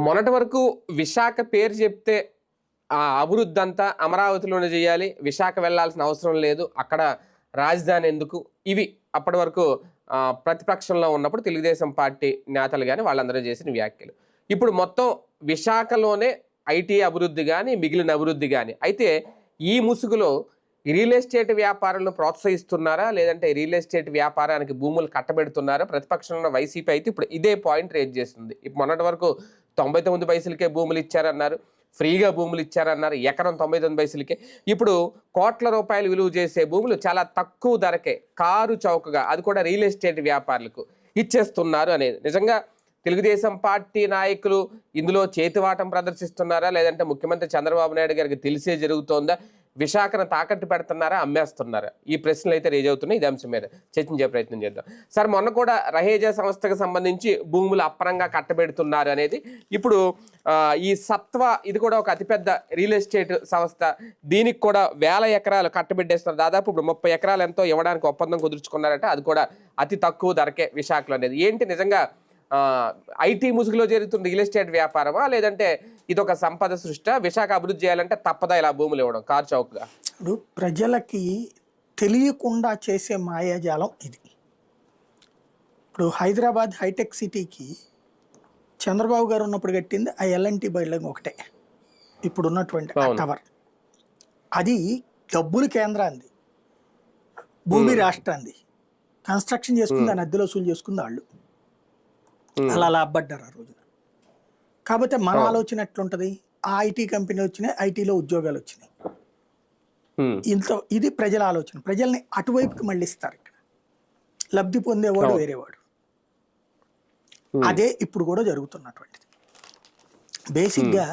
మొన్నటి వరకు విశాఖ పేరు చెప్తే ఆ అభివృద్ధి అంతా అమరావతిలోనే చేయాలి, విశాఖ వెళ్ళాల్సిన అవసరం లేదు, అక్కడ రాజధాని ఎందుకు, ఇవి అప్పటి వరకు ప్రతిపక్షంలో ఉన్నప్పుడు తెలుగుదేశం పార్టీ నేతలు కానీ వాళ్ళందరూ చేసిన వ్యాఖ్యలు. ఇప్పుడు మొత్తం విశాఖలోనే ఐటీ అభివృద్ధి కానీ మిగిలిన అభివృద్ధి కానీ అయితే ఈ ముసుగులో రియల్ ఎస్టేట్ వ్యాపారాలను ప్రోత్సహిస్తున్నారా, లేదంటే రియల్ ఎస్టేట్ వ్యాపారానికి భూములు కట్టబెడుతున్నారా? ప్రతిపక్షంలో వైసీపీ అయితే ఇప్పుడు ఇదే పాయింట్ రేజ్ చేస్తుంది. ఇప్పుడు మొన్నటి వరకు 99 పైసలకే భూములు ఇచ్చారన్నారు, ఫ్రీగా భూములు ఇచ్చారన్నారు, ఎకరం 99 పైసలకే. ఇప్పుడు కోట్ల రూపాయలు విలువ చేసే భూములు చాలా తక్కువ ధరకే కారు చౌకగా, అది కూడా రియల్ ఎస్టేట్ వ్యాపారులకు ఇచ్చేస్తున్నారు అనేది. నిజంగా తెలుగుదేశం పార్టీ నాయకులు ఇందులో చేతివాటం ప్రదర్శిస్తున్నారా, లేదంటే ముఖ్యమంత్రి చంద్రబాబు నాయుడు గారికి తెలిసే జరుగుతోందా, విశాఖను తాకట్టు పెడుతున్నారా, అమ్మేస్తున్నారా? ఈ ప్రశ్నలు అయితే రేజ్ అవుతున్నాయి. ఇది అంశం మీద చర్చించే ప్రయత్నం చేద్దాం. సార్, మొన్న కూడా రహేజా సంస్థకు సంబంధించి భూములు అప్పరంగా కట్టబెడుతున్నారు అనేది. ఇప్పుడు ఈ సత్వ, ఇది కూడా ఒక అతిపెద్ద రియల్ ఎస్టేట్ సంస్థ, దీనికి కూడా 1000 ఎకరాలు కట్టబెట్టేస్తున్నారు. దాదాపు ఇప్పుడు 30 ఎకరాలు ఎంతో ఇవ్వడానికి ఒప్పందం కుదుర్చుకున్నారట, అది కూడా అతి తక్కువ ధరకే విశాఖలో అనేది. ఏంటి నిజంగా ఐటీ ముసుగులో జరుగుతున్న రియల్ ఎస్టేట్ వ్యాపారమా, లేదంటే ఇది ఒక సంపద సృష్టి, విశాఖ అభివృద్ధి చేయాలంటే తప్పదా ఇలా భూములు ఇవ్వడం కారు చౌకగా? ఇప్పుడు ప్రజలకి తెలియకుండా చేసే మాయాజాలం ఇది. ఇప్పుడు హైదరాబాద్ హైటెక్ సిటీకి చంద్రబాబు గారు ఉన్నప్పుడు కట్టింది ఆ ఎల్ఎన్టీ బిల్డింగ్ ఒకటే, ఇప్పుడు ఉన్నటువంటి టవర్. అది డబ్బులు కేంద్రాంది, భూమి రాష్ట్రాంది. కన్స్ట్రక్షన్ చేసుకుంది, దాన్ని అద్దెలో వసూలు చేసుకుంది వాళ్ళు. అలా లాభపడ్డారు ఆ రోజున. కాకపోతే మన ఆలోచన ఎట్లుంటది, ఆ ఐటీ కంపెనీ వచ్చినాయి, ఐటీలో ఉద్యోగాలు వచ్చినాయి. ఇది ప్రజల ఆలోచన. ప్రజల్ని అటువైపుకి మళ్ళిస్తారు. ఇక్కడ లబ్ధి పొందేవాడు వేరేవాడు. అదే ఇప్పుడు కూడా జరుగుతున్నటువంటిది. బేసిక్గా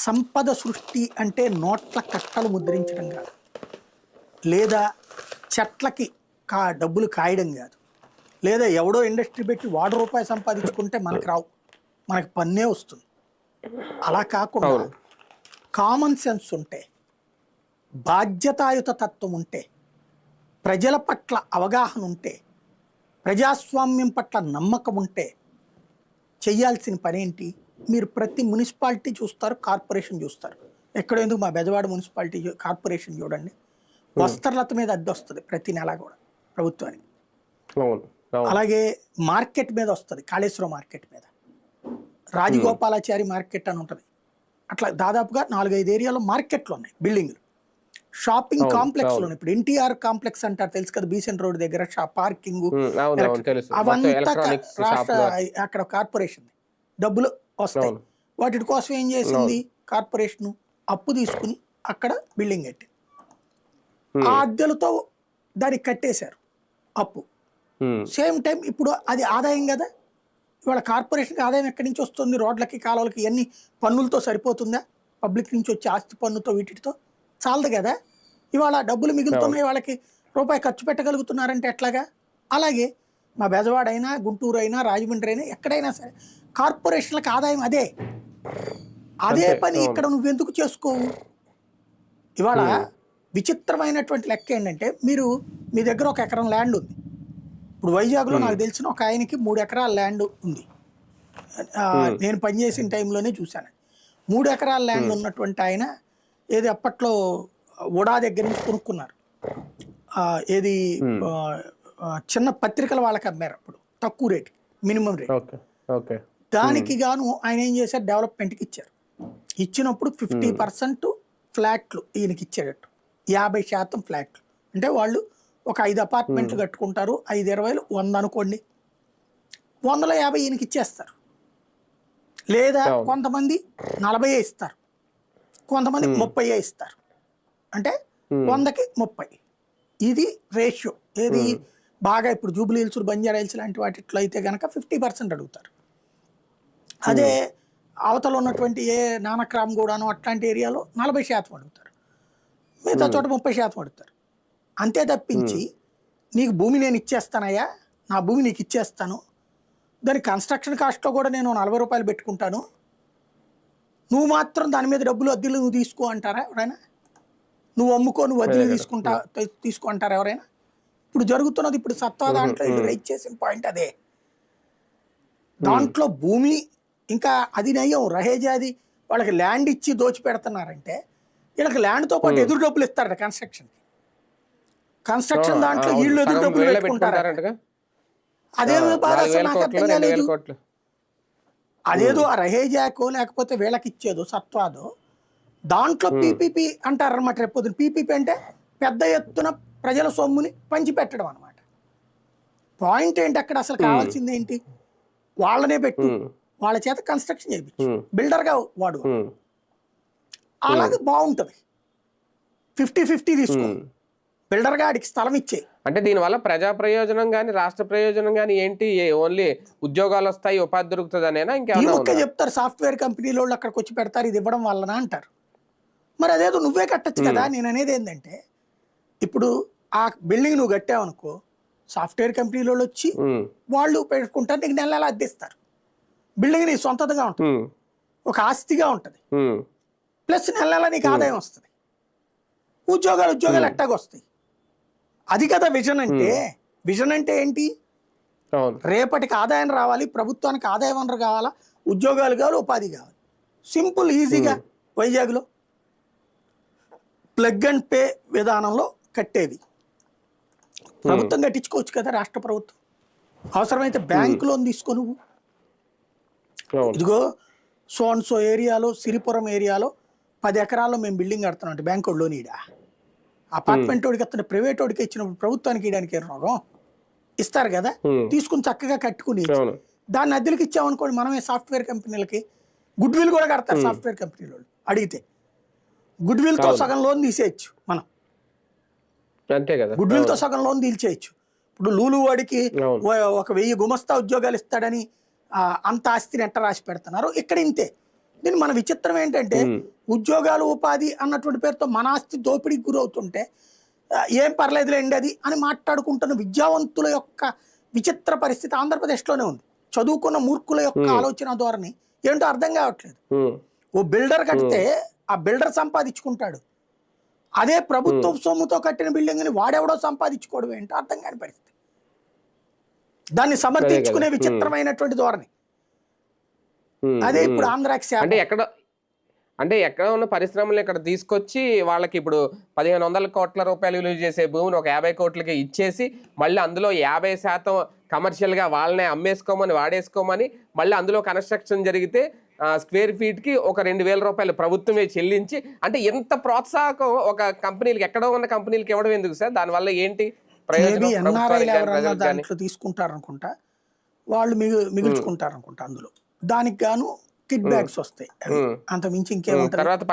సంపద సృష్టి అంటే నోట్ల కట్టలు ముద్రించడం కాదు, లేదా చెట్లకి డబ్బులు కాయడం కాదు, లేదా ఎవడో ఇండస్ట్రీ పెట్టి ₹1 సంపాదించుకుంటే మనకు రావు, మనకు పన్నే వస్తుంది. అలా కాకుండా కామన్ సెన్స్ ఉంటే, బాధ్యతాయుత తత్వం ఉంటే, ప్రజల పట్ల అవగాహన ఉంటే, ప్రజాస్వామ్యం పట్ల నమ్మకం ఉంటే చెయ్యాల్సిన పని ఏంటి? మీరు ప్రతి మున్సిపాలిటీ చూస్తారు, కార్పొరేషన్ చూస్తారు. ఎక్కడ ఎందుకు మా బెజవాడ మున్సిపాలిటీ కార్పొరేషన్ చూడండి, వస్త్రలత మీద అద్దె వస్తుంది ప్రతి నెల కూడా ప్రభుత్వానికి. అలాగే మార్కెట్ మీద వస్తుంది, కాళేశ్వరం మార్కెట్ మీద, రాజగోపాలాచారి మార్కెట్ అని ఉంటుంది. అట్లా దాదాపుగా 4-5 ఏరియాలో మార్కెట్లు ఉన్నాయి, బిల్డింగ్లు, షాపింగ్ కాంప్లెక్స్లు ఉన్నాయి. ఇప్పుడు ఎన్టీఆర్ కాంప్లెక్స్ అంటారు, తెలుసు కదా, బీసెంట్ రోడ్ దగ్గర పార్కింగ్, అవంతా రాష్ట్ర అక్కడ కార్పొరేషన్ డబ్బులు వస్తాయి. వాటి కోసం ఏం చేసింది కార్పొరేషన్? అప్పు తీసుకుని అక్కడ బిల్డింగ్ కట్టి ఆ అద్దెలతో దానికి కట్టేశారు అప్పు. సేమ్ టైం ఇప్పుడు అది ఆదాయం కదా. ఇవాళ కార్పొరేషన్కి ఆదాయం ఎక్కడి నుంచి వస్తుంది? రోడ్లకి, కాలువలకి, ఇవన్నీ పన్నులతో సరిపోతుందా? పబ్లిక్ నుంచి వచ్చే ఆస్తి పన్నుతో వీటితో చాలదు కదా. ఇవాళ డబ్బులు మిగులుతున్నాయి, వాళ్ళకి రూపాయి ఖర్చు పెట్టగలుగుతున్నారంటే ఎట్లాగా? అలాగే మా బెజవాడ అయినా, గుంటూరు అయినా, రాజమండ్రి అయినా, ఎక్కడైనా సరే కార్పొరేషన్లకు ఆదాయం అదే. అదే పని ఇక్కడ నువ్వెందుకు చేసుకోవు? ఇవాళ విచిత్రమైనటువంటి లెక్క ఏంటంటే, మీ దగ్గర 1 ఎకరం ల్యాండ్ ఉంది. ఇప్పుడు వైజాగ్లో నాకు తెలిసిన ఒక ఆయనకి 3 ఎకరాల ల్యాండ్ ఉంది. నేను పనిచేసిన టైంలోనే చూశాను. 3 ఎకరాల ల్యాండ్ ఉన్నటువంటి ఆయన ఏది అప్పట్లో ఉడా దగ్గర నుంచి కొనుక్కున్నారు. ఏది చిన్న పత్రికల వాళ్ళకి అమ్మారు అప్పుడు తక్కువ రేట్, మినిమం రేట్. దానికి గాను ఆయన ఏం చేశారు, డెవలప్మెంట్కి ఇచ్చారు. ఇచ్చినప్పుడు 50% ఫ్లాట్లు ఈయనకి ఇచ్చేటట్టు, 50% ఫ్లాట్లు. అంటే వాళ్ళు ఒక 5 అపార్ట్మెంట్లు కట్టుకుంటారు, 5-20 100 అనుకోండి, 100-50 ఈయనకి ఇచ్చేస్తారు. లేదా కొంతమంది 40 ఇస్తారు, కొంతమంది 30 ఇస్తారు. అంటే 100కి 30 ఇది రేషియో. ఏది బాగా ఇప్పుడు జూబ్లీ హిల్స్, బంజారా హిల్స్ లాంటి వాటిలో అయితే కనుక 50% అడుగుతారు. అదే అవతల ఉన్నటువంటి ఏ నానక్రామ్ గూడానో అట్లాంటి ఏరియాలో 40% అడుగుతారు, మిగతా చోట 30% అడుగుతారు. అంతే తప్పించి నీకు భూమి నేను ఇచ్చేస్తానయ్యా, నా భూమి నీకు ఇచ్చేస్తాను, దాని కన్స్ట్రక్షన్ కాస్ట్లో కూడా నేను ₹40 పెట్టుకుంటాను, నువ్వు మాత్రం దాని మీద డబ్బులు అద్దెలు నువ్వు తీసుకో అంటారా ఎవరైనా? నువ్వు అమ్ముకో, నువ్వు అద్దెలు తీసుకో అంటారా ఎవరైనా? ఇప్పుడు జరుగుతున్నది, ఇప్పుడు సత్తా దాంట్లో రైట్ చేసిన పాయింట్ అదే. దాంట్లో భూమి ఇంకా అది నయ్యం రహేజాది వాళ్ళకి ల్యాండ్ ఇచ్చి దోచి పెడుతున్నారంటే వీళ్ళకి ల్యాండ్తో పాటు ఎదురు డబ్బులు ఇస్తారట కన్స్ట్రక్షన్ దాంట్లో వీళ్ళు ఎదురు డబ్బులు పెట్టుకుంటారట. అదేమో బాధ అసలు నాకు అర్థం కాలేదు. అదేదో ఆ రహేజాకో లేకపోతే వీళ్ళకి ఇచ్చేదో సత్వాదో దాంట్లో పీపీపీ అంటారు అనమాట. రేపు పీపీపీ అంటే పెద్ద ఎత్తున ప్రజల సొమ్ముని పంచిపెట్టడం అనమాట. పాయింట్ ఏంటి అక్కడ అసలు కావాల్సింది ఏంటి? వాళ్ళనే పెట్టు, వాళ్ళ చేత కన్స్ట్రక్షన్ చేయించు, బిల్డర్గా వాడు. అలాగే బాగుంటుంది. 50-50 తీసుకో, బిల్డర్గా ఆడికి స్థలం ఇచ్చే. అంటే దీనివల్ల ప్రజా ప్రయోజనం కానీ రాష్ట్ర ప్రయోజనం కానీ ఏంటి? ఓన్లీ ఉద్యోగాలు వస్తాయి, ఉపాధి దొరుకుతుంది అనేనా? ఇంకేమన్నా చెప్తారు సాఫ్ట్వేర్ కంపెనీల వాళ్ళు అక్కడికి వచ్చి పెడతారు ఇది ఇవ్వడం వలన అంటారు. మరి అదేదో నువ్వే కట్టచ్చు కదా. నేను అనేది ఏంటంటే ఇప్పుడు ఆ బిల్డింగ్ నువ్వు కట్టావనుకో, సాఫ్ట్వేర్ కంపెనీల వాళ్ళు వచ్చి వాళ్ళు పెట్టుకుంటారు, నీకు నెల నెల అద్దెస్తారు. బిల్డింగ్ నీ సొంతగా ఉంటుంది, ఒక ఆస్తిగా ఉంటుంది, ప్లస్ నెల నెల నీకు ఆదాయం వస్తుంది, ఉద్యోగాలు ఎట్టాగా వస్తాయి. అది కదా విజన్ అంటే. విజన్ అంటే ఏంటి? రేపటికి ఆదాయం రావాలి, ప్రభుత్వానికి ఆదాయ వనరు కావాలా, ఉద్యోగాలు కావాలి, ఉపాధి కావాలి. సింపుల్ ఈజీగా వైజాగ్లో ప్లగ్ అండ్ పే విధానంలో కట్టేది. ప్రభుత్వం కట్టించుకోవచ్చు కదా, రాష్ట్ర ప్రభుత్వం. అవసరమైతే బ్యాంక్ లోన్ తీసుకో నువ్వు. ఇదిగో సో ఏరియాలో, సిరిపురం ఏరియాలో 10 ఎకరాల్లో మేము బిల్డింగ్ కడుతున్నాం అంటే బ్యాంక్ వాడు లోన్ ఇడా. అపార్ట్మెంట్ వాడికి వస్తున్న ప్రైవేట్ వాడికి ఇచ్చినప్పుడు ప్రభుత్వానికి ఇవ్వడానికి ఏం రోగం? ఇస్తారు కదా, తీసుకుని చక్కగా కట్టుకుని దాన్ని అద్దెలకు ఇచ్చామనుకోండి. మనమే సాఫ్ట్వేర్ కంపెనీలకి గుడ్ విల్ కూడా కడతారు సాఫ్ట్వేర్ కంపెనీల వాళ్ళు అడిగితే. గుడ్ విల్తో సగం లోన్ తీసేయచ్చు మనం, అంతే కదా. గుడ్ విల్తో సగం లోన్ తీల్చేయచ్చు. ఇప్పుడు లూలు వాడికి 1000 గుమస్తా ఉద్యోగాలు ఇస్తాడని అంత ఆస్తిని ఎట్ట రాసి పెడుతున్నారు. ఇక్కడ ఇంతే. దీని మన విచిత్రం ఏంటంటే ఉద్యోగాలు ఉపాధి అన్నటువంటి పేరుతో మన ఆస్తి దోపిడీకి గురవుతుంటే ఏం పర్లేదులేండి అది అని మాట్లాడుకుంటున్న విద్యావంతుల యొక్క విచిత్ర పరిస్థితి ఆంధ్రప్రదేశ్లోనే ఉంది. చదువుకున్న మూర్ఖుల యొక్క ఆలోచన ధోరణి ఏంటో అర్థం కావట్లేదు. ఓ బిల్డర్ కడితే ఆ బిల్డర్ సంపాదించుకుంటాడు, అదే ప్రభుత్వ సొమ్ముతో కట్టిన బిల్డింగ్ని వాడెవడో సంపాదించుకోవడం ఏంటో అర్థం కాని పరిస్థితి. దాన్ని సమర్థించుకునే విచిత్రమైనటువంటి ధోరణి. అదే ఇప్పుడు ఆంధ్రాకి అంటే ఎక్కడ ఉన్న పరిశ్రమలు ఇక్కడ తీసుకొచ్చి వాళ్ళకి ఇప్పుడు 1500 కోట్ల రూపాయలు విలువ చేసే భూమిని ఒక 50 కోట్లకి ఇచ్చేసి మళ్ళీ అందులో 50% కమర్షియల్గా వాళ్ళనే అమ్మేసుకోమని వాడేసుకోమని మళ్ళీ అందులో కన్స్ట్రక్షన్ జరిగితే స్క్వేర్ ఫీట్కి ఒక 2000 రూపాయలు ప్రభుత్వమే చెల్లించి, అంటే ఎంత ప్రోత్సాహకం ఒక కంపెనీలకి, ఎక్కడో ఉన్న కంపెనీలకి ఇవ్వడం ఎందుకు సార్? దానివల్ల ఏంటి దాంట్లో తీసుకుంటారనుకుంటా, వాళ్ళు మిగుల్చుకుంటారనుకుంటా. అందులో దానికి గాను కిడ్ బ్యాగ్స్ వస్తాయి. అంత మించి ఇంకేముంటుంది?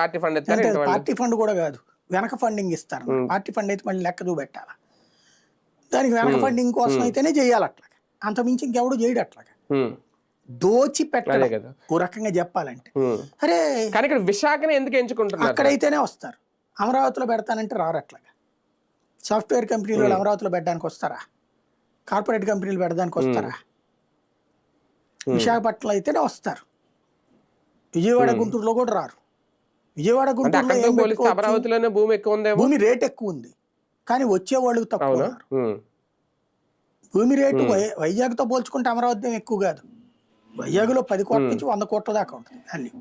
పార్టీ ఫండ్ కూడా కాదు, వెనక ఫండింగ్ ఇస్తారు. పార్టీ ఫండ్ అయితే మళ్ళీ లెక్క చూపెట్టాలా. దానికి వెనక ఫండింగ్ కోసం అయితేనే చేయాలి అట్లాగా, అంత మించి ఇంకెవడు చేయడు అట్లాగా. దోచి పెట్టడం ఓ రకంగా చెప్పాలంటే. అరే కానీ ఇక్కడ విశాఖని ఎందుకు ఎంచుకుంటున్నారు? అక్కడైతేనే వస్తారు. అమరావతిలో పెడతానంటే రారు అట్లాగా. సాఫ్ట్వేర్ కంపెనీలు అమరావతిలో పెట్టడానికి వస్తారా? కార్పొరేట్ కంపెనీలు పెట్టడానికి వస్తారా? విశాఖపట్నంలో అయితేనే వస్తారు. విజయవాడ గుంటూరులో కూడా రారు. విజయవాడ గుంటూరులో అమరావతిలోనే భూమి ఎక్కువ ఉంది, భూమి రేట్ ఎక్కువ ఉంది, కానీ వచ్చేవాళ్ళు తక్కువ ఉన్నారు. భూమి రేటు వైజాగ్తో పోల్చుకుంటే అమరావతి ఎక్కువ కాదు. వైజాగ్లో 10 కోట్ల నుంచి 100 కోట్ల దాకా ఉంటుంది వాల్యూ.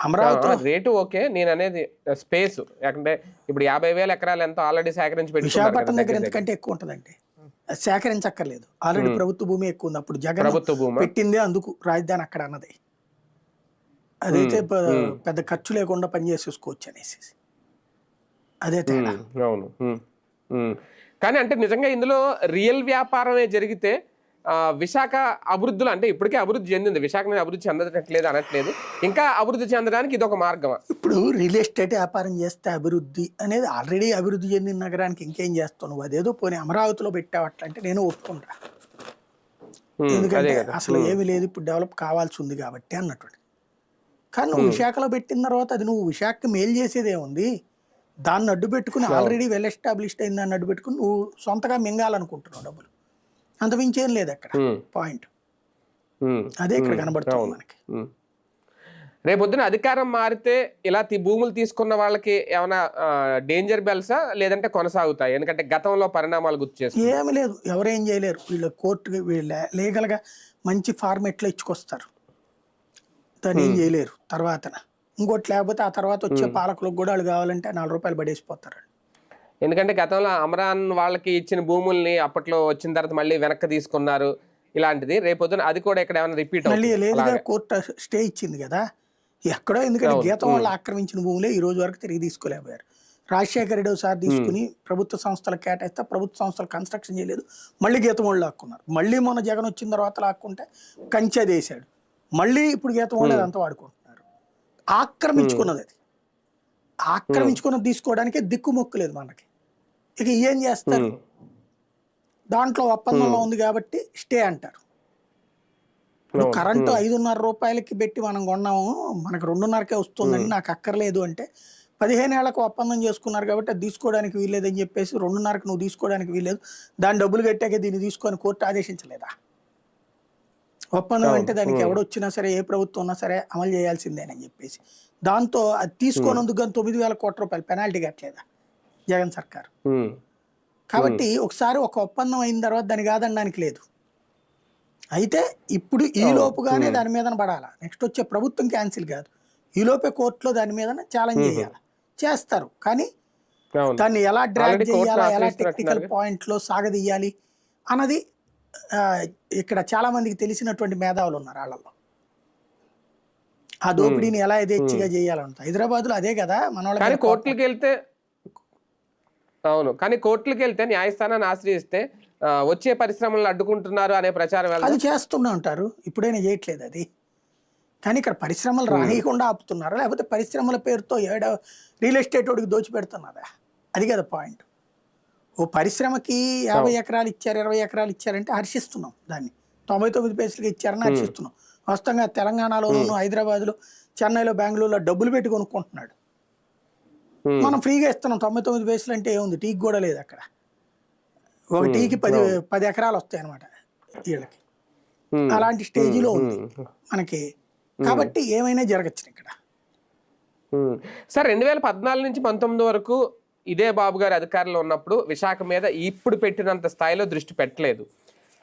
అమరావతిలో రేటు ఓకే, నేను అనేది స్పేస్. అంటే ఇప్పుడు 50,000 ఎకరాలు ఎంతో ఆల్రెడీ సేకరించి పెట్టి విశాఖపట్నం దగ్గర ఎంతకంటే ఎక్కువ ఉంటుందండి. సేకరించక్కర్లేదు, ఆల్రెడీ ప్రభుత్వ భూమి ఎక్కువ ఉంది. అప్పుడు జగన్ పెట్టిందే అందుకు రాజధాని అక్కడ అన్నది. అదైతే పెద్ద ఖర్చు లేకుండా పనిచేసేసుకోవచ్చు అనేసి అదే తేడా. అవును. కానీ అంటే నిజంగా ఇందులో రియల్ వ్యాపారమే జరిగితే విశాఖ అభివృద్ధులు, అంటే ఇప్పటికే అభివృద్ధి చెందింది, విశాఖ అభివృద్ధి చెందట్లేదు అనట్లేదు, ఇంకా అభివృద్ధి చెందడానికి ఇది ఒక మార్గమా? ఇప్పుడు రియల్ ఎస్టేట్ వ్యాపారం చేస్తే అభివృద్ధి అనేది ఆల్రెడీ అభివృద్ధి చెందిన నగరానికి ఇంకేం చేస్తావు నువ్వు? అదేదో పోనీ అమరావతిలో పెట్టావట్లంటే నేను ఒప్పుకుంటా. ఎందుకంటే అసలు ఏమీ లేదు, ఇప్పుడు డెవలప్ కావాల్సి ఉంది కాబట్టి అన్నట్టు. కానీ నువ్వు విశాఖలో పెట్టిన తర్వాత అది నువ్వు విశాఖకి మేలు చేసేదే ఉంది. దాన్ని అడ్డు పెట్టుకుని ఆల్రెడీ వెల్ ఎస్టాబ్లిష్డ్ అయిన దాన్ని అడ్డు పెట్టుకుని నువ్వు సొంతగా మింగాలనుకుంటున్నావు డబ్బులు. అంతమించేం లేదు అక్కడ పాయింట్. అదే ఇక్కడ కనబడుతుంది మనకి. రేపొద్దున అధికారం మారితే ఇలా భూములు తీసుకున్న వాళ్ళకి ఏమైనా డేంజర్ బెల్సా లేదంటే కొనసాగుతాయి? ఎందుకంటే గతంలో పరిణామాలు గుర్తు చేస్తారు. ఏమి లేదు, ఎవరేం చేయలేరు. వీళ్ళు కోర్టుకి వీళ్ళ లీగల్గా మంచి ఫార్మెట్లో ఇచ్చుకొస్తారు. దాన్ని ఏం చేయలేరు తర్వాతన. ఇంకోటి లేకపోతే ఆ తర్వాత వచ్చే పాలకులకు కూడా వాళ్ళు కావాలంటే 4 రూపాయలు పడేసిపోతారు. ఎందుకంటే గతంలో అమరాన్ వాళ్ళకి ఇచ్చిన భూముల్ని అప్పట్లో వచ్చిన తర్వాత మళ్ళీ వెనక్కి తీసుకున్నారు. ఇలాంటిది రేపొద్దున అది కూడా ఇక్కడ ఏమైనా రిపీట్ మళ్ళీ అవుతుంది లేదుగా, అలాగే. కోర్టు స్టే ఇచ్చింది కదా ఎక్కడో. ఎందుకంటే అవును. గీతం వాళ్ళు ఆక్రమించిన భూములే ఈ రోజు వరకు తిరిగి తీసుకోలేకపోయారు. రాజశేఖర రెడ్డి ఒకసారి తీసుకుని ప్రభుత్వ సంస్థలకు కేటాయిస్తే ప్రభుత్వ సంస్థలు కన్స్ట్రక్షన్ చేయలేదు, మళ్ళీ గీతం వాళ్ళు లాక్కున్నారు. మళ్ళీ మొన్న జగన్ వచ్చిన తర్వాత లాక్కుంటే కంచె వేసాడు. మళ్ళీ ఇప్పుడు గీతం వాళ్ళు అదంతా వాడుకుంటున్నారు. ఆక్రమించుకున్నది అది. ఆక్రమించుకున్నది తీసుకోవడానికి దిక్కుమొక్కు లేదు మనకి. ఇక ఏం చేస్తారు? దాంట్లో ఒప్పందంలో ఉంది కాబట్టి స్టే అంటారు. ఇప్పుడు కరెంటు 5.5 రూపాయలకి పెట్టి మనం కొన్నాము, మనకు 2.5కే వస్తుందండి, నాకు అక్కర్లేదు అంటే 15 ఏళ్లకు ఒప్పందం చేసుకున్నారు కాబట్టి అది తీసుకోవడానికి వీల్లేదని చెప్పేసి 2.5కి నువ్వు తీసుకోవడానికి వీల్లేదు, దాని డబ్బులు కట్టాకే దీన్ని తీసుకొని కోర్టు ఆదేశించలేదా? ఒప్పందం అంటే దానికి ఎవడొచ్చినా సరే, ఏ ప్రభుత్వం ఉన్నా సరే అమలు చేయాల్సిందేనని చెప్పేసి. దాంతో అది తీసుకున్నందుకు కానీ 9,000 కోట్ల రూపాయలు పెనాల్టీ కట్టలేదా జగన్ సర్కార్? కాబట్టి ఒకసారి ఒక ఒప్పందం అయిన తర్వాత దాన్ని కాదనడానికి లేదు. అయితే ఇప్పుడు ఈ లోపుగానే దాని మీద పడాలా, నెక్స్ట్ వచ్చే ప్రభుత్వం క్యాన్సిల్ కాదు, ఈ లోపే కోర్టులో దాని మీద ఛాలెంజ్ చేయాలి. చేస్తారు, కానీ దాన్ని ఎలా డ్రాగ్ చేయాలా, ఎలా టెక్నికల్ పాయింట్లో సాగదీయాలి అన్నది ఇక్కడ చాలా మందికి తెలిసినటువంటి మేధావులు ఉన్నారు. వాళ్ళలో ఆ దోపిడీని ఎలా యథేచ్ఛగా చేయాలంట. హైదరాబాద్లో అదే కదా మన వాళ్ళకి. కోర్టులకు వెళ్తే అవును, కానీ కోర్టులకు వెళ్తే న్యాయస్థానాన్ని ఆశ్రయిస్తే వచ్చే పరిశ్రమలను అడ్డుకుంటున్నారు అనే ప్రచారం అది చేస్తూనే ఉంటారు. ఇప్పుడైనా చేయట్లేదు అది. కానీ ఇక్కడ పరిశ్రమలు రానియకుండా ఆపుతున్నారా, లేకపోతే పరిశ్రమల పేరుతో రియల్ ఎస్టేట్ వాడికి దోచిపెడుతున్నారా? అది కదా పాయింట్. ఓ పరిశ్రమకి 50 ఎకరాలు ఇచ్చారు, 20 ఎకరాలు ఇచ్చారంటే హర్షిస్తున్నాం, దాన్ని 99 పైసలకి ఇచ్చారని హర్షిస్తున్నాం. వాస్తవంగా తెలంగాణలోనూ, హైదరాబాద్లో, చెన్నైలో, బెంగళూరులో డబ్బులు పెట్టి కొనుక్కుంటున్నాడు. మనం ఫ్రీగా ఇస్తున్నాం. 99 పైసలు అంటే ఏముంది, టీకి కూడా లేదు అక్కడ. ఒక టీకి 10 ఎకరాలు వస్తాయి అనమాట వీళ్ళకి. అలాంటి స్టేజ్లో ఉంది మనకి. కాబట్టి ఏమైనా జరగచ్చు ఇక్కడ. సార్ 2014 నుంచి 19 వరకు ఇదే బాబు గారి అధికారంలో ఉన్నప్పుడు విశాఖ మీద ఇప్పుడు పెట్టినంత స్థాయిలో దృష్టి పెట్టలేదు.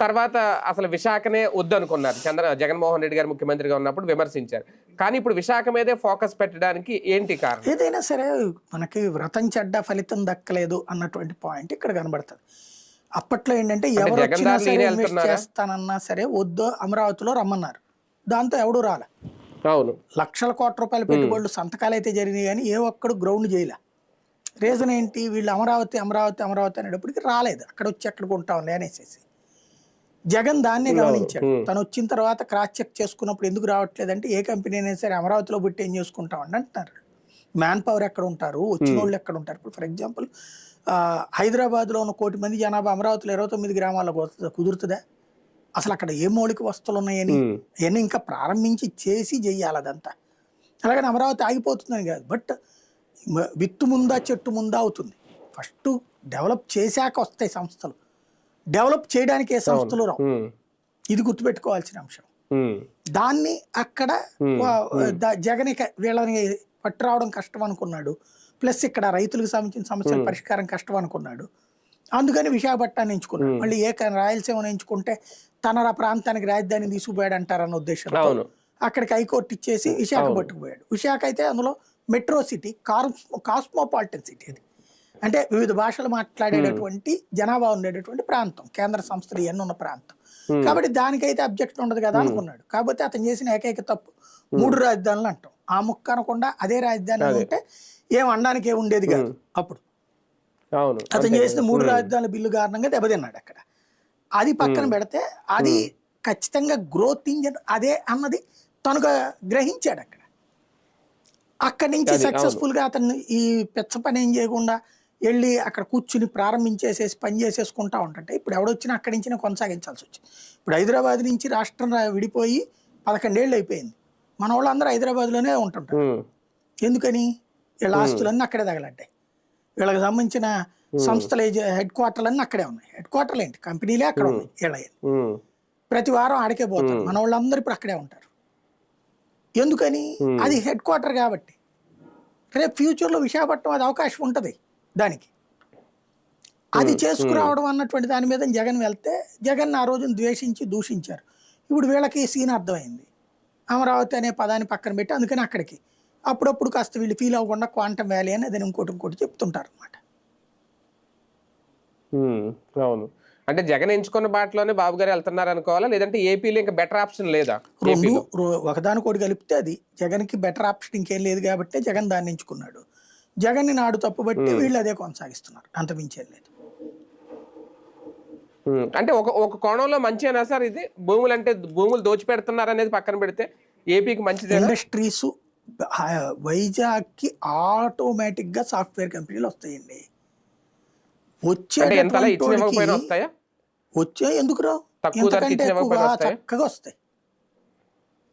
తర్వాత అసలు విశాఖనే వద్దనుకున్నారు. జగన్మోహన్ రెడ్డి గారు ముఖ్యమంత్రిగా ఉన్నప్పుడు విమర్శించారు. కానీ ఇప్పుడు విశాఖ మీదే ఫోకస్ పెట్టడానికి ఏంటి కారణం? ఏదైనా సరే మనకి వ్రతం చెడ్డ ఫలితం దక్కలేదు అన్నటువంటి పాయింట్ ఇక్కడ కనబడుతుంది. అప్పట్లో ఏంటంటే ఎవరు వచ్చినా సరే ఇన్వెస్ట్ చేస్తానన్నా సరే వద్దు అమరావతిలో రమ్మన్నారు, దాంతో ఎవడు రాలే. అవును, లక్షల కోట్ల రూపాయల పెట్టుబడులు సంతకాలు అయితే జరిగినాయి, కానీ ఏ ఒక్కడు గ్రౌండ్ చేయలే. రీజన్ ఏంటి? వీళ్ళు అమరావతి అమరావతి అమరావతి అనేటప్పటికి రాలేదు. అక్కడ వచ్చి ఎక్కడ కొంటాంలే అనేసి జగన్ దాన్నే గమనించాడు. తను వచ్చిన తర్వాత క్రాస్ చెక్ చేసుకున్నప్పుడు ఎందుకు రావట్లేదంటే, ఏ కంపెనీ అయినా సరే అమరావతిలో పెట్టి ఏం చేసుకుంటామండి అంటున్నారు. మ్యాన్ పవర్ ఎక్కడ ఉంటారు, వచ్చిన వాళ్ళు ఎక్కడ ఉంటారు? ఇప్పుడు ఫర్ ఎగ్జాంపుల్ హైదరాబాద్లో ఉన్న 1 కోటి మంది జనాభా అమరావతిలో 29 గ్రామాల్లో కుదురుతుందా? అసలు అక్కడ ఏ మౌలిక వస్తువులు ఉన్నాయని అవన్నీ ఇంకా ప్రారంభించి చేసి చెయ్యాలి అదంతా. అలాగని అమరావతి ఆగిపోతుందని కాదు, బట్ విత్తు ముందా చెట్టు ముందా అవుతుంది. ఫస్ట్ డెవలప్ చేశాక వస్తాయి సంస్థలు, డెవలప్ చేయడానికి ఏ సంస్థలు రావు. ఇది గుర్తుపెట్టుకోవాల్సిన అంశం. దాన్ని అక్కడ జగన్ వీళ్ళని పట్టురావడం కష్టం అనుకున్నాడు. ప్లస్ ఇక్కడ రైతులకు సంబంధించిన సమస్యల పరిష్కారం కష్టం అనుకున్నాడు. అందుకని విశాఖపట్నాన్ని ఎంచుకున్నాడు. మళ్ళీ రాయలసీమను ఎంచుకుంటే తన ప్రాంతానికి రాజధాని తీసుకుపోయాడు అంటారన్న ఉద్దేశంతో అక్కడికి హైకోర్టు ఇచ్చేసి విశాఖ పట్టుకుపోయాడు. విశాఖ అయితే అందులో మెట్రో సిటీ, కాస్మోపాలిటన్ సిటీ. అది అంటే వివిధ భాషలు మాట్లాడేటటువంటి జనాభా ఉండేటటువంటి ప్రాంతం, కేంద్ర సంస్థలు ఇవన్నీ ఉన్న ప్రాంతం. కాబట్టి దానికైతే అబ్జెక్షన్ ఉండదు కదా అనుకున్నాడు. కాకపోతే అతను చేసిన ఏకైక తప్పు 3 రాజధానులు అంటాం. ఆ ముక్క అనకుండా అదే రాజధాని ఉంటే ఏం అనడానికి ఏమి ఉండేది కాదు. అప్పుడు అతను చేసిన 3 రాజధానుల బిల్లు కారణంగా దెబ్బతిన్నాడు అక్కడ. అది పక్కన పెడితే అది ఖచ్చితంగా గ్రోత్ ఇంజన్ అదే అన్నది తను గ్రహించాడు అక్కడ. అక్కడి నుంచి సక్సెస్ఫుల్గా అతను ఈ పెచ్చ పని ఏం చేయకుండా వెళ్ళి అక్కడ కూర్చుని ప్రారంభించేసేసి పని చేసేసుకుంటా ఉంటుంటే ఇప్పుడు ఎవడొచ్చినా అక్కడి నుంచి కొనసాగించాల్సి వచ్చింది. ఇప్పుడు హైదరాబాద్ నుంచి రాష్ట్రం విడిపోయి 11 ఏళ్ళు అయిపోయింది. మన వాళ్ళందరూ హైదరాబాద్లోనే ఉంటుంటారు. ఎందుకని? వీళ్ళ ఆస్తులన్నీ అక్కడే తగలడ్డాయి. వీళ్ళకి సంబంధించిన సంస్థల హెడ్ క్వార్టర్లన్నీ అక్కడే ఉన్నాయి. హెడ్ క్వార్టర్లు ఏంటి, కంపెనీలే అక్కడ ఉన్నాయి. వీళ్ళ ప్రతి వారం ఆడికే పోతారు. మన వాళ్ళందరూ ఇప్పుడు అక్కడే ఉంటారు. ఎందుకని? అది హెడ్ క్వార్టర్ కాబట్టి. రేపు ఫ్యూచర్లో విశాఖపట్నం అది అవకాశం ఉంటుంది దానికి. అది చేసుకురావడం అన్నటువంటి దాని మీద జగన్ వెళ్తే జగన్ ఆ రోజున ద్వేషించి దూషించారు. ఇప్పుడు వీళ్ళకి సీన్ అర్థమైంది. అమరావతి అనే పదాన్ని పక్కన పెట్టి అందుకని అక్కడికి అప్పుడప్పుడు కాస్త వీళ్ళు ఫీల్ అవ్వకుండా క్వాంటమ్ వ్యాలీ అని అదే ఇంకోటి చెప్తుంటారు అనమాట. అవును. అంటే జగన్ ఎంచుకున్న బాటలోనే బాబు గారు వెళ్తున్నారు అనుకోవాలా, లేదంటే ఏపీలో ఇంకా బెటర్ ఆప్షన్ లేదా? రెండు ఒకదానికోటి కలిపితే అది జగన్కి బెటర్ ఆప్షన్ ఇంకేం లేదు కాబట్టి జగన్ దాన్ని ఎంచుకున్నాడు. జగన్ని నాడు తప్పుబట్టి వీళ్ళు అదే కొనసాగిస్తున్నారు, అంత మించేం లేదు. అంటే ఒక కోణంలో మంచిగా సార్ ఇది, భూములు అంటే భూములు దోచిపెడుతున్నారు అనేది పక్కన పెడితే ఏపీకి మంచిది. ఇండస్ట్రీస్ వైజాగ్కి ఆటోమేటిక్గా సాఫ్ట్వేర్ కంపెనీలు వస్తాయండి. వచ్చే ఎందుకు రావు, ఎంతకంటే ఎక్కువగా చక్కగా వస్తాయి.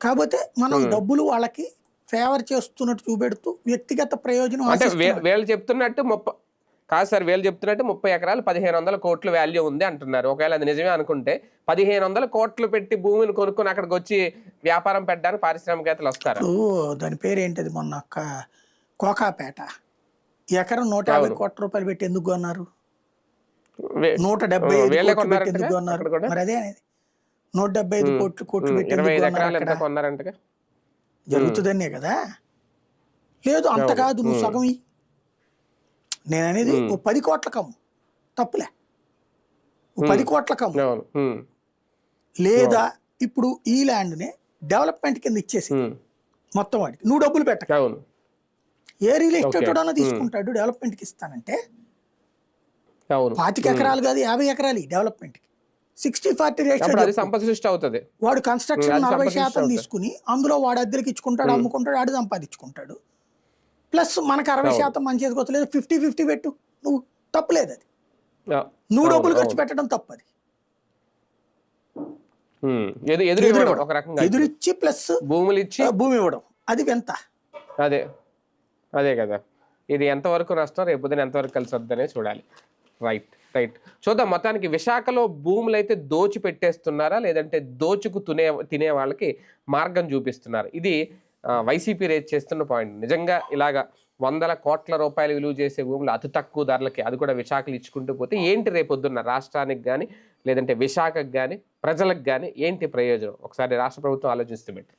కాకపోతే మనం డబ్బులు వాళ్ళకి ఫేవర్ చేస్తున్నట్టు చూపెడుతూ వ్యక్తిగత ప్రయోజనం అంటే వీళ్ళు చెప్తున్నట్టు కాదు సార్, వీళ్ళు చెప్తున్నట్టు 30 ఎకరాలు 1500 కోట్ల వాల్యూ ఉంది అంటున్నారు. ఒకవేళ అది నిజమే అనుకుంటే 1500 కోట్లు పెట్టి భూమిని కొనుక్కొని అక్కడికి వచ్చి వ్యాపారం పెట్టడానికి పారిశ్రామికవేత్తలు వస్తారు. దాని పేరు ఏంటిది, మొన్న కోకాపేట ఎకరం 150 కోట్ల రూపాయలు పెట్టి ఎందుకు కొన్నారు? 175 కోట్లు ఎందుకు కొన్నారు? మరి అదే అనేది 175 కోట్లు పెట్టి 25 ఎకరాలు ఎంత కొన్నారంటగా జరుగుతుందనే కదా. లేదు అంత కాదు, నువ్వు సగం నేను అనేది 10 కోట్ల కమ్ము, తప్పులే 10 కోట్ల కమ్ము. లేదా ఇప్పుడు ఈ ల్యాండ్ని డెవలప్మెంట్ కింద ఇచ్చేసి మొత్తం వాడికి నువ్వు డబ్బులు పెట్టక, ఏ రియల్ ఎస్టేట్ అన్నా తీసుకుంటాడు డెవలప్మెంట్కి ఇస్తానంటే. 25 ఎకరాలు కాదు 50 ఎకరాలు డెవలప్మెంట్కి 60-40 రేషియో. వాడు కన్స్ట్రక్షన్ 40% తీసుకుని అందులో వాడు అద్దెలకి ఇచ్చుకుంటాడు, అమ్ముకుంటాడు, ఆడు సంపాదించుకుంటాడు. ప్లస్ మనకు 60% మంచి ఎదుగుతలేదు, 50-50 పెట్టు, నువ్వు తప్పులేదు. అది నువ్వు డబ్బులు ఖర్చు పెట్టడం తప్పది. ఎదురిచ్చి ప్లస్ భూములు ఇచ్చి భూమి ఇవ్వడం అది వింత. అదే కదా, ఇది ఎంతవరకు నష్టం, రేపు ఎంతవరకు కలిసి వద్దనే చూడాలి. రైట్ చూద్దాం. మొత్తానికి విశాఖలో భూములు అయితే దోచి పెట్టేస్తున్నారా, లేదంటే దోచుకు తినే వాళ్ళకి మార్గం చూపిస్తున్నారు? ఇది వైసీపీ రేజ్ చేస్తున్న పాయింట్. నిజంగా ఇలాగా 100 కోట్ల రూపాయలు విలువ చేసే భూములు అతి తక్కువ ధరలకి, అది కూడా విశాఖలు ఇచ్చుకుంటూ పోతే ఏంటి రేపొద్దున్న రాష్ట్రానికి కానీ లేదంటే విశాఖకు కానీ ప్రజలకు కానీ ఏంటి ప్రయోజనం? ఒకసారి రాష్ట్ర ప్రభుత్వం ఆలోచిస్తూ పెట్టి